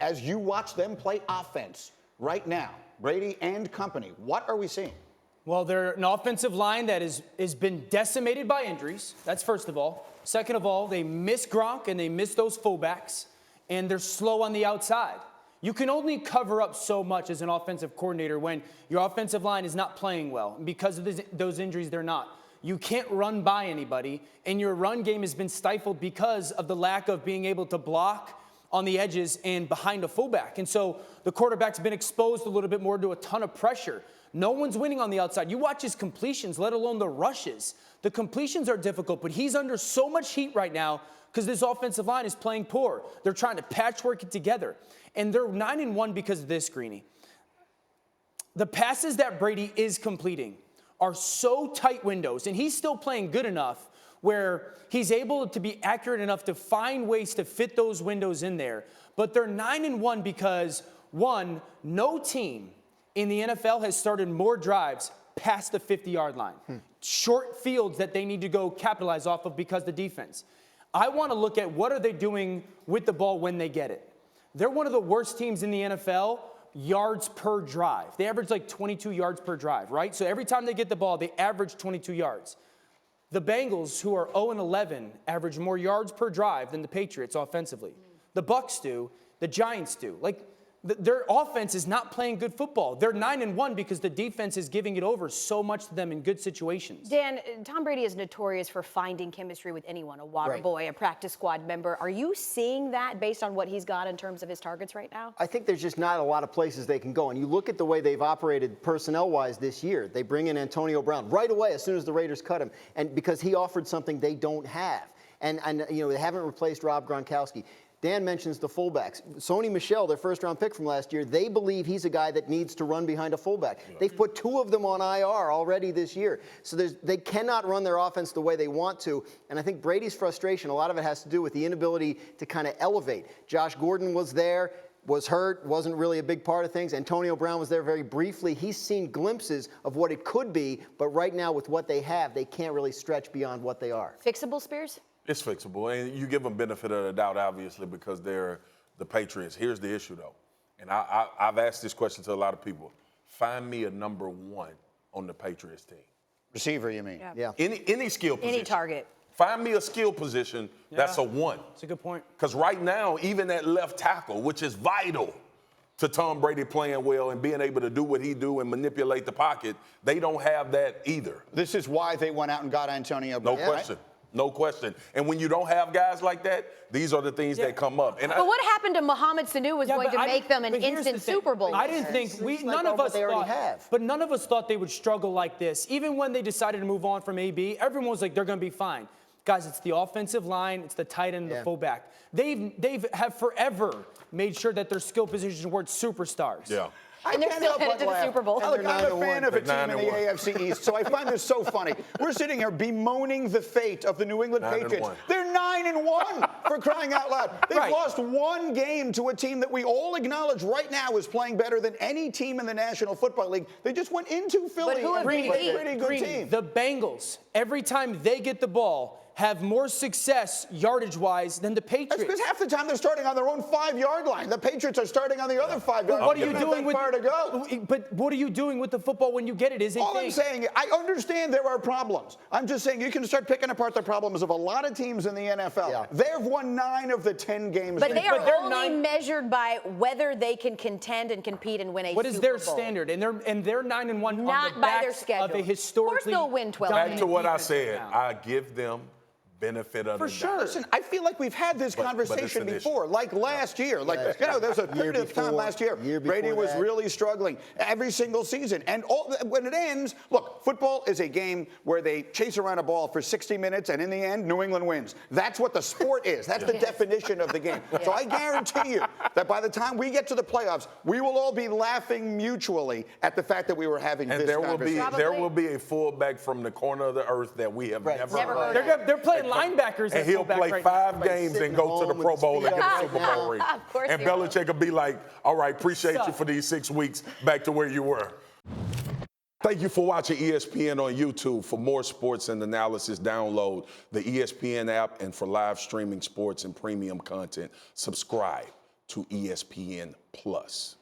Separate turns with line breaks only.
as you watch them play offense right now, Brady and company, what are we seeing?
Well, they're an offensive line that has been decimated by injuries. That's first of all. Second of all, they miss Gronk and they miss those fullbacks, and they're slow on the outside. You can only cover up so much as an offensive coordinator when your offensive line is not playing well. And because of those injuries, they're not. You can't run by anybody, and your run game has been stifled because of the lack of being able to block on the edges and behind a fullback. And so the quarterback's been exposed a little bit more to a ton of pressure. No one's winning on the outside. You watch his completions, let alone the rushes. The completions are difficult, but he's under so much heat right now because this offensive line is playing poor. They're trying to patchwork it together. And they're 9-1 because of this, Greeny. The passes that Brady is completing are so tight windows, and he's still playing good enough where he's able to be accurate enough to find ways to fit those windows in there. But they're 9-1 because, one, no team in the NFL has started more drives past the 50-yard line. Short fields that they need to go capitalize off of because of the defense. I want to look at what are they doing with the ball when they get it. They're one of the worst teams in the NFL, yards per drive. They average like 22 yards per drive, right? So every time they get the ball, they average 22 yards. The Bengals, who are 0-11, average more yards per drive than the Patriots offensively. The Bucs do. The Giants do. Like, their offense is not playing good football. They're 9-1 because the defense is giving it over so much to them in good situations.
Dan, Tom Brady is notorious for finding chemistry with anyone, a water boy, a practice squad member. Are you seeing that based on what he's got in terms of his targets right now?
I think there's just not a lot of places they can go. And you look at the way they've operated personnel-wise this year. They bring in Antonio Brown right away as soon as the Raiders cut him, and because he offered something they don't have. And you know, they haven't replaced Rob Gronkowski. Dan mentions the fullbacks. Sony Michel, their first-round pick from last year, they believe he's a guy that needs to run behind a fullback. Yeah. They've put 2 of them on IR already this year. So they cannot run their offense the way they want to. And I think Brady's frustration, a lot of it has to do with the inability to kind of elevate. Josh Gordon was there, was hurt, wasn't really a big part of things. Antonio Brown was there very briefly. He's seen glimpses of what it could be, but right now with what they have, they can't really stretch beyond what they are.
Fixable, Spears?
It's fixable, and you give them benefit of the doubt, obviously, because they're the Patriots. Here's the issue, though, and I've asked this question to a lot of people. Find me a number 1 on the Patriots team.
Receiver, you mean?
Yeah.
Any skill position.
Any target.
Find me a skill position that's a 1.
That's a good point.
Because right now, even that left tackle, which is vital to Tom Brady playing well and being able to do what he do and manipulate the pocket, they don't have that either.
This is why they went out and got Antonio Brown.
No question. No question. And when you don't have guys like that, these are the things that come up. And
but what happened to Mohamed Sanu was going to make them an instant Super Bowl
I didn't think none of us thought, but none of us thought they would struggle like this. Even when they decided to move on from AB, everyone was like, they're going to be fine. Guys, it's the offensive line, it's the tight end, and the fullback. They have forever made sure that their skill positions were superstars.
Yeah.
And they're still headed to the Super Bowl.
Look, I'm a fan of a team in the AFC East, so I find this so funny. We're sitting here bemoaning the fate of the New England Patriots. They're 9-1 for crying out loud. They've lost 1 game to a team that we all acknowledge right now is playing better than any team in the National Football League. They just went into Philly and played a pretty good team.
The Bengals, every time they get the ball, have more success yardage-wise than the Patriots.
That's because half the time they're starting on their own 5-yard line. The Patriots are starting on the other 5-yard line.
What are you doing with to go? But what are you doing with the football when you get it?
All I'm saying, I understand there are problems. I'm just saying you can start picking apart the problems of a lot of teams in the NFL. Yeah. They've won 9 of the 10 games.
But they are only measured by whether they can contend and compete and win a Super Bowl.
What is their standard? And they're 9-1 on the backs of a historically.
Of course they'll win 12.
Back to what I said, I give them benefit of the doubt.
For sure. Listen, I feel like we've had this conversation before, like last year. Like, you know, there's a period of time last year. Brady was really struggling every single season. And when it ends, look, football is a game where they chase around a ball for 60 minutes, and in the end, New England wins. That's what the sport is. That's the definition of the game. So I guarantee you that by the time we get to the playoffs, we will all be laughing mutually at the fact that we were having this conversation.
There will be a fullback from the corner of the earth that we have never heard.
They're playing linebackers,
and he'll play 5 games and go to the Pro Bowl and get a Super Bowl ring. And Belichick will be like, all right, appreciate you for these 6 weeks, back to where you were. Thank you for watching ESPN on YouTube. For more sports and analysis, download the ESPN app, and for live streaming sports and premium content, subscribe to ESPN Plus.